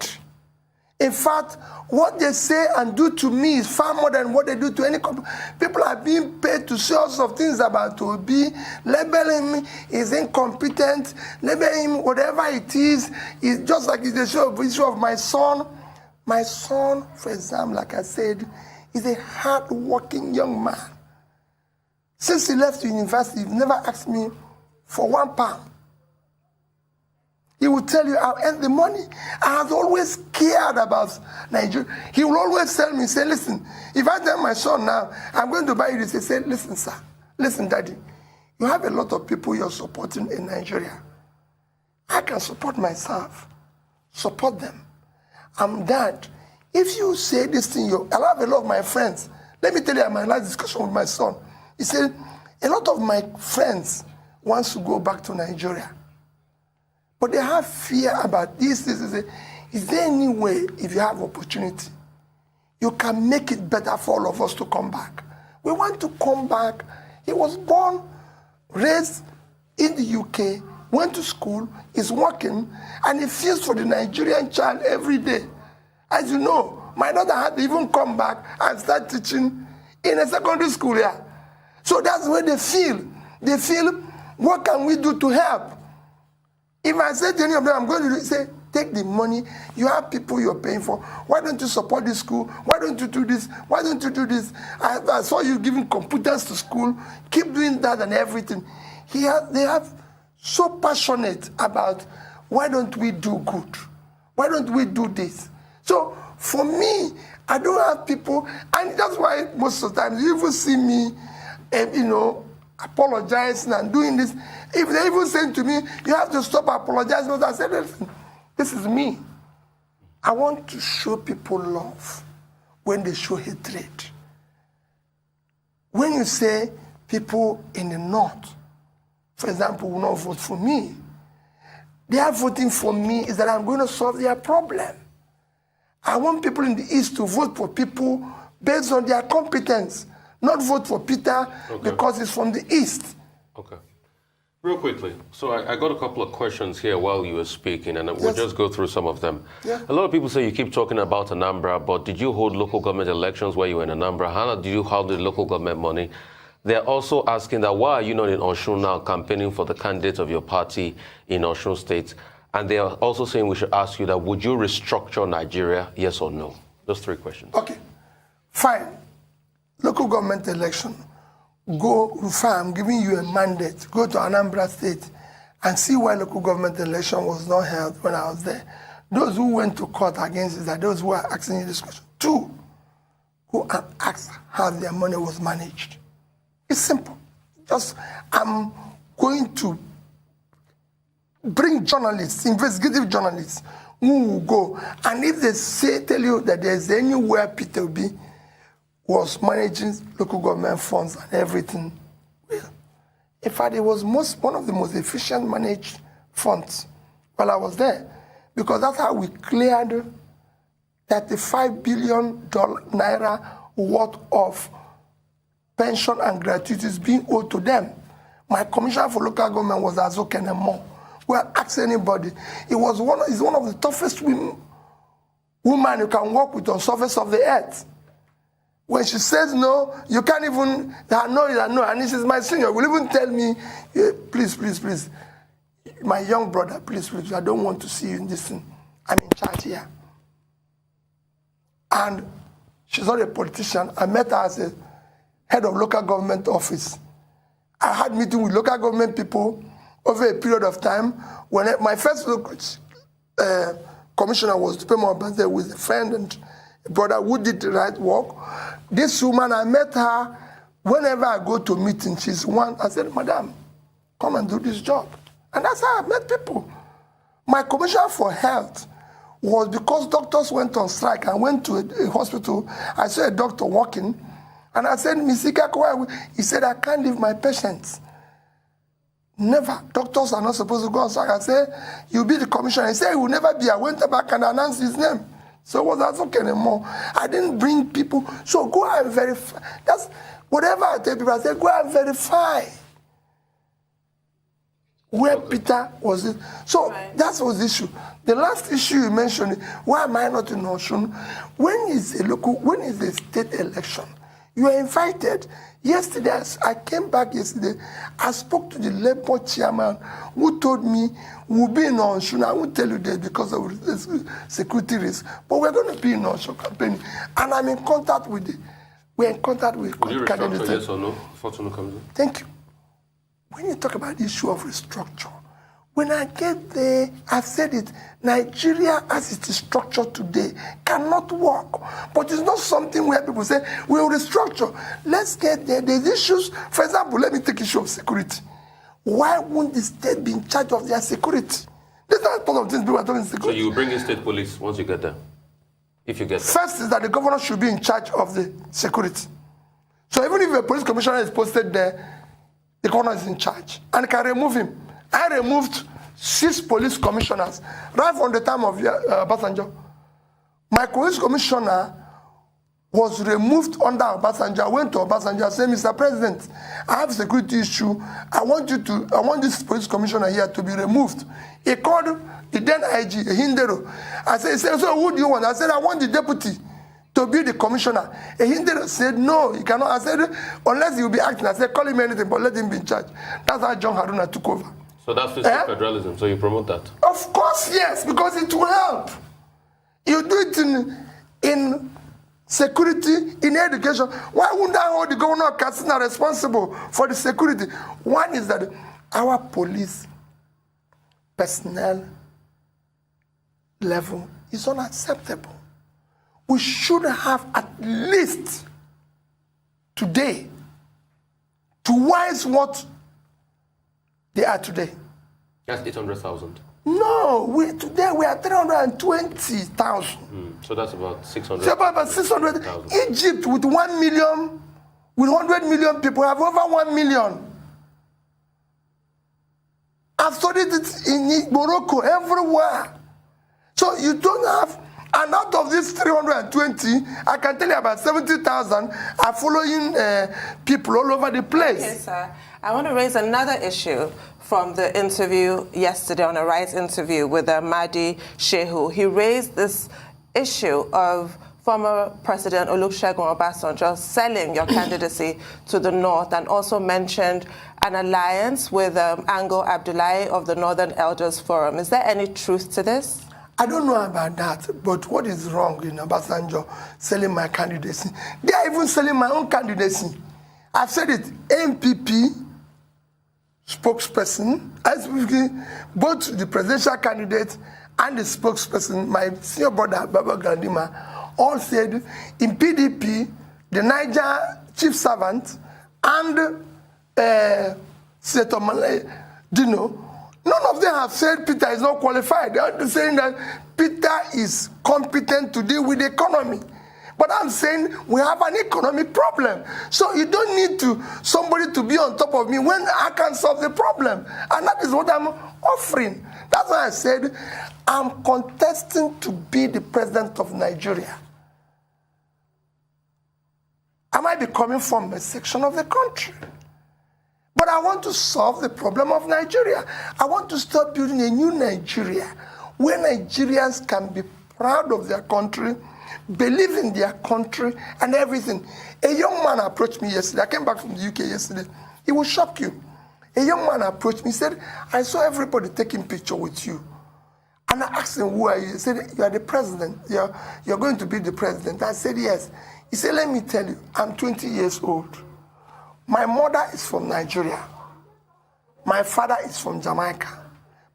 In fact, what they say and do to me is far more than what they do to any company. People are being paid to say all sorts of things about Obi, labeling him is incompetent, labeling him whatever it is. It's just like it's the issue of my son. My son, for example, like I said, is a hard-working young man. Since he left university, he never asked me for £1. He will tell you I'll earn the money. I have always cared about Nigeria. He will always tell me, say, listen, if I tell my son now, I'm going to buy you this, he say, listen, sir, listen, daddy, you have a lot of people you're supporting in Nigeria. I can support myself. Support them. I'm dad. If you say this thing, I'll have a lot of my friends. Let me tell you my last discussion with my son. He said, a lot of my friends want to go back to Nigeria. But they have fear about this. Is there any way, if you have opportunity, you can make it better for all of us to come back? We want to come back. He was born, raised in the UK, went to school, is working, and he feels for the Nigerian child every day. As you know, my daughter had to even come back and start teaching in a secondary school here. So that's where they feel. They feel, what can we do to help? If I say to any of them, I'm going to say, take the money. You have people you're paying for. Why don't you support this school? Why don't you do this? Why don't you do this? I saw you giving computers to school. Keep doing that and everything. They have so passionate about, why don't we do good? Why don't we do this? So for me, I don't have people, and that's why most of the time you even see me apologizing and doing this. If they even say to me, you have to stop apologizing, I said, listen, this is me. I want to show people love when they show hatred. When you say people in the north for example, will not vote for me. Their voting for me is that I'm going to solve their problem. I want people in the East to vote for people based on their competence, not vote for Peter because he's from the East. Okay. Real quickly, so I got a couple of questions here while you were speaking, and we'll just go through some of them. Yeah. A lot of people say you keep talking about Anambra, but did you hold local government elections where you were in Anambra? How did you hold the local government money? They're also asking that why are you not in Osun now campaigning for the candidate of your party in Osun State? And they are also saying we should ask you that would you restructure Nigeria, yes or no? Those 3 questions. Okay, fine. Local government election. Go, Rufai, I'm giving you a mandate. Go to Anambra State and see why local government election was not held when I was there. Those who went to court against it are those who are asking you this question. 2, go and ask how their money was managed. It's simple. Just, I'm going to bring journalists, investigative journalists, who will go. And if they tell you that there's anywhere Peter Obi was managing local government funds and everything, well, in fact, it was one of the most efficient managed funds while I was there, because that's how we cleared $35 billion naira worth of pension and gratuities being owed to them. My commissioner for local government was Azoke Nemo. Well, ask anybody. He's one of the toughest women you can work with on the surface of the earth. When she says no, you can't even, no. And this is my senior. Will even tell me, please, my young brother, please, I don't want to see you in this thing. I'm in charge here. And she's not a politician. I met her as a head of local government office. I had meeting with local government people over a period of time. When my first commissioner was to pay my birthday with a friend and a brother who did the right work. This woman, I met her whenever I go to meetings. She's one. I said, Madam, come and do this job. And that's how I met people. My commissioner for health was because doctors went on strike. I went to a hospital. I saw a doctor walking. And I said, he said, I can't leave my patients. Never. Doctors are not supposed to go on strike. I said, you'll be the commissioner. He said, he will never be. I went back and announced his name. So was that okay anymore? I didn't bring people. So go and verify. That's whatever I tell people, I say, go and verify where Peter was. So that was the issue. The last issue you mentioned, why am I not in Osun? When is a state election? You are invited. Yesterday, I came back yesterday. I spoke to the Labour chairman who told me we'll be in Osun. I won't tell you that because of the security risk. But we're going to be in Osun campaign. And I'm in contact with we're in contact with Will you restructure, yes or no? Fortuna comes in. Thank you. When you talk about the issue of restructure, when I get there, I said it, Nigeria as it is structured today cannot work. But it's not something where people say, we'll restructure. Let's get there. There's issues. For example, let me take issue of security. Why won't the state be in charge of their security? That's not part of things people are talking security. So you bring in state police once you get there? If you get there? First is that the governor should be in charge of the security. So even if a police commissioner is posted there, the governor is in charge and can remove him. I removed 6 police commissioners right from the time of Obasanjo. My police commissioner was removed under Obasanjo. I went to Obasanjo and said, Mr. President, I have a security issue. I want this police commissioner here to be removed. He called the then IG, Hindero. I said, so who do you want? I said, I want the deputy to be the commissioner. Hindero said, no, he cannot. I said, unless he will be acting. I said, call him anything, but let him be in charge. That's how John Haruna took over. So that's fiscal federalism, so you promote that? Of course, yes, because it will help. You do it in security, in education. Why wouldn't I hold the governor of Katsina responsible for the security? One is that our police personnel level is unacceptable. We should have at least today twice what they are today. That's 800,000. No, today we are 320,000. So that's about 600. So about 600,000. Egypt with 1 million, with 100 million people have over 1 million. I've studied it in Morocco, everywhere. So you don't have, and out of these 320, I can tell you about 70,000 are following people all over the place. Okay, sir. I want to raise another issue from the interview yesterday, on a Rise interview with Mahdi Shehu. He raised this issue of former President Olusegun Obasanjo selling your candidacy to the North, and also mentioned an alliance with Ango Abdullahi of the Northern Elders Forum. Is there any truth to this? I don't know about that, but what is wrong in Obasanjo selling my candidacy? They are even selling my own candidacy. I've said it, MPP spokesperson, both the presidential candidate and the spokesperson, my senior brother, Baba Gandima, all said in PDP, the Niger chief servant and Senator Dino, none of them have said Peter is not qualified. They are saying that Peter is competent to deal with the economy. But I'm saying we have an economic problem. So you don't need somebody to be on top of me when I can solve the problem. And that is what I'm offering. That's why I said I'm contesting to be the president of Nigeria. I might be coming from a section of the country, but I want to solve the problem of Nigeria. I want to start building a new Nigeria where Nigerians can be proud of their country, believe in their country and everything. A young man approached me yesterday. I came back from the UK yesterday. It will shock you. A young man approached me. He said, I saw everybody taking picture with you. And I asked him, who are you? He said, you are the president. You're going to be the president. I said, yes. He said, let me tell you, I'm 20 years old. My mother is from Nigeria. My father is from Jamaica.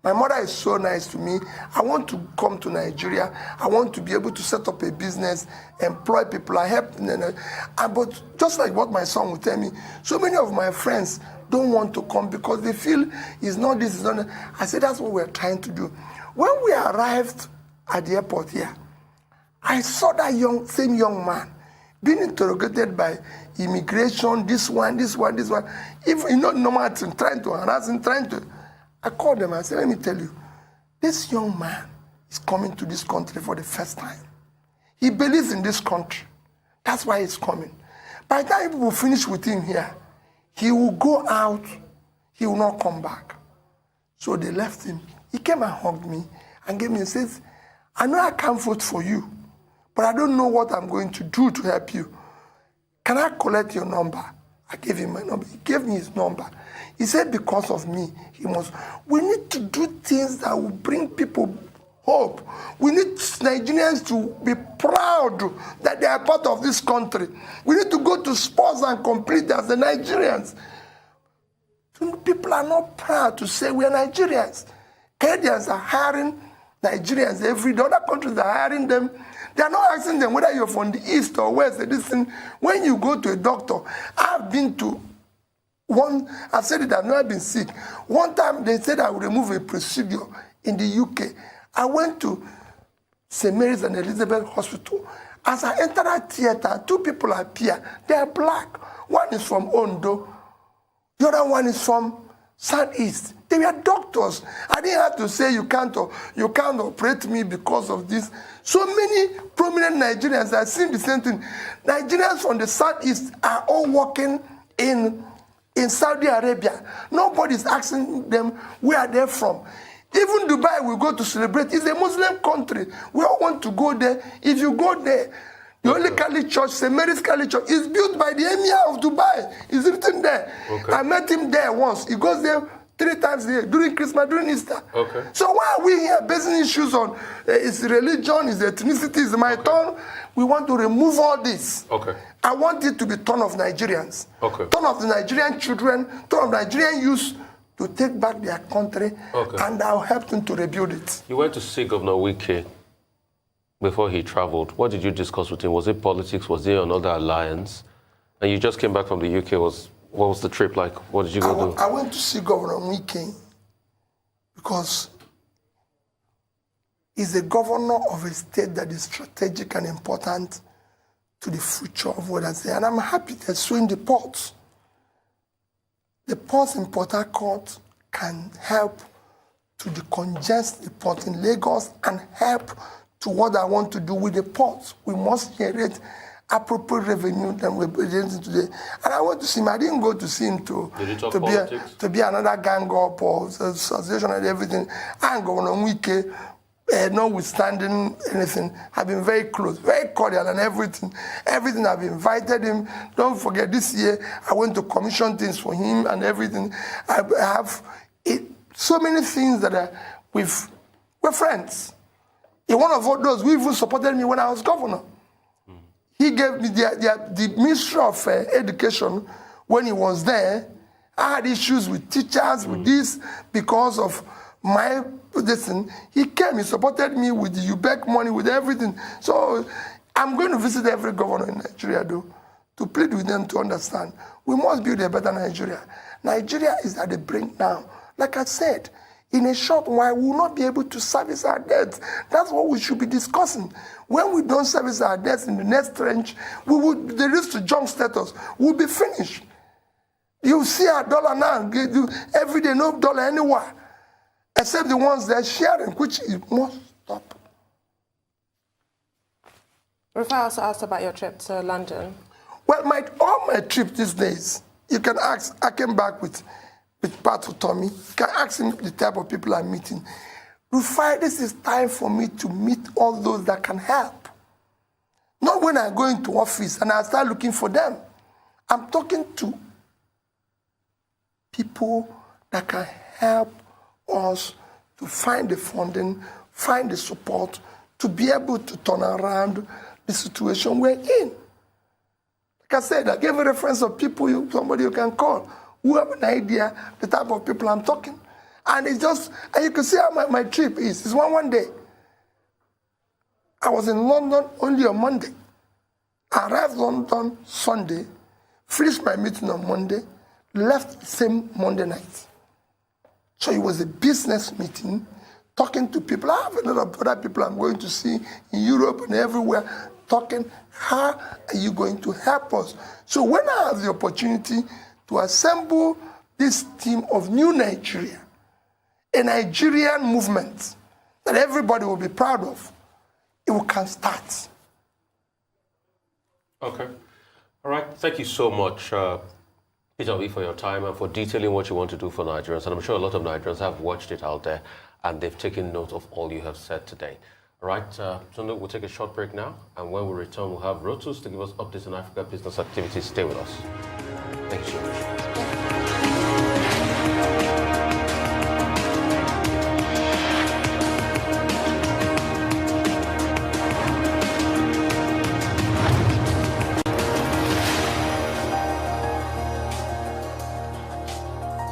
My mother is so nice to me. I want to come to Nigeria. I want to be able to set up a business, employ people. I help. But just like what my son would tell me, so many of my friends don't want to come because they feel it's not this, it's not that. I said, that's what we're trying to do. When we arrived at the airport here, I saw that same young man being interrogated by immigration, this one. Even normal thing, trying to harass him, I called them and said, let me tell you, this young man is coming to this country for the first time. He believes in this country. That's why he's coming. By the time people finish with him here, he will go out, he will not come back. So they left him. He came and hugged me and gave me and says, I know I can't vote for you, but I don't know what I'm going to do to help you. Can I collect your number? I gave him my number. He gave me his number. He said, because of me, we need to do things that will bring people hope. We need Nigerians to be proud that they are part of this country. We need to go to sports and compete as the Nigerians. People are not proud to say we are Nigerians. Canadians are hiring Nigerians every day. Other countries are hiring them. They are not asking them whether you're from the east or west. Listen, when you go to a doctor, I've been to one, I've said it, I've never been sick. One time they said I would remove a procedure in the UK. I went to St. Mary's and Elizabeth Hospital. As I entered that theater, two people appear. They are black. One is from Ondo. The other one is from Southeast. They were doctors. I didn't have to say you can't operate me because of this. So many prominent Nigerians are seeing the same thing. Nigerians from the Southeast are all working in Saudi Arabia. Nobody's asking them where they're from. Even Dubai, we go to celebrate. It's a Muslim country. We all want to go there. If you go there, the only Catholic church, St. Mary's Catholic Church, is built by the Emir of Dubai. It's written there. Okay. I met him there once. He goes there 3 times a year, during Christmas, during Easter. Okay. So why are we here basing issues on his religion, his ethnicity, his my turn? We want to remove all this. Okay. I want it to be turn of Nigerians. Okay. Turn of the Nigerian children, turn of Nigerian youth to take back their country, and I'll help them to rebuild it. You went to see Governor Wike before he traveled. What did you discuss with him? Was it politics? Was there another alliance? And you just came back from the UK. What was the trip like? What did you go do? I went to see Governor Wike because he's a governor of a state that is strategic and important to the future of what I say. And I'm happy they're suing the ports in Port Harcourt can help to decongest the port in Lagos and help to what I want to do with the ports. We must generate appropriate revenue than we're presenting today. And I went to see him. I didn't go to see him to be another gang up or association and everything. I ain't going on Wike, notwithstanding anything. I've been very close, very cordial and everything. Everything I've invited him. Don't forget, this year I went to commission things for him and everything. I have so many things that we're friends. In one of those, we even supported me when I was governor. He gave me the Ministry of Education when he was there. I had issues with teachers, with this, because of my position. He came, he supported me with the UBEC money, with everything. So I'm going to visit every governor in Nigeria, though, to plead with them to understand. We must build a better Nigeria. Nigeria is at the brink now. Like I said, in a short while, we will not be able to service our debts. That's what we should be discussing. When we don't service our debts in the next trench, the risk to junk status will be finished. You see our dollar now, every day, no dollar anywhere, except the ones that are sharing, which must stop. Rufai also asked about your trip to London. Well, all my trip these days, you can ask, I came back with Pat of Tommy. You can ask him the type of people I'm meeting. Rufai, this is time for me to meet all those that can help. Not when I go into office and I start looking for them. I'm talking to people that can help us to find the funding, find the support, to be able to turn around the situation we're in. Like I said, I gave a reference of people, somebody you can call, who have an idea, the type of people I'm talking. And it's just, and you can see how my trip is. It's one day. I was in London only on Monday. I arrived London Sunday, finished my meeting on Monday, left the same Monday night. So it was a business meeting, talking to people. I have a lot of other people I'm going to see in Europe and everywhere, talking, how are you going to help us? So when I have the opportunity to assemble this team of new Nigeria, a Nigerian movement that everybody will be proud of, it can start. Okay. All right. Thank you so much, Peter Obi, for your time and for detailing what you want to do for Nigerians. And I'm sure a lot of Nigerians have watched it out there and they've taken note of all you have said today. All right. So we'll take a short break now. And when we return, we'll have Rotus to give us updates on Africa business activities. Stay with us. Thank you so much.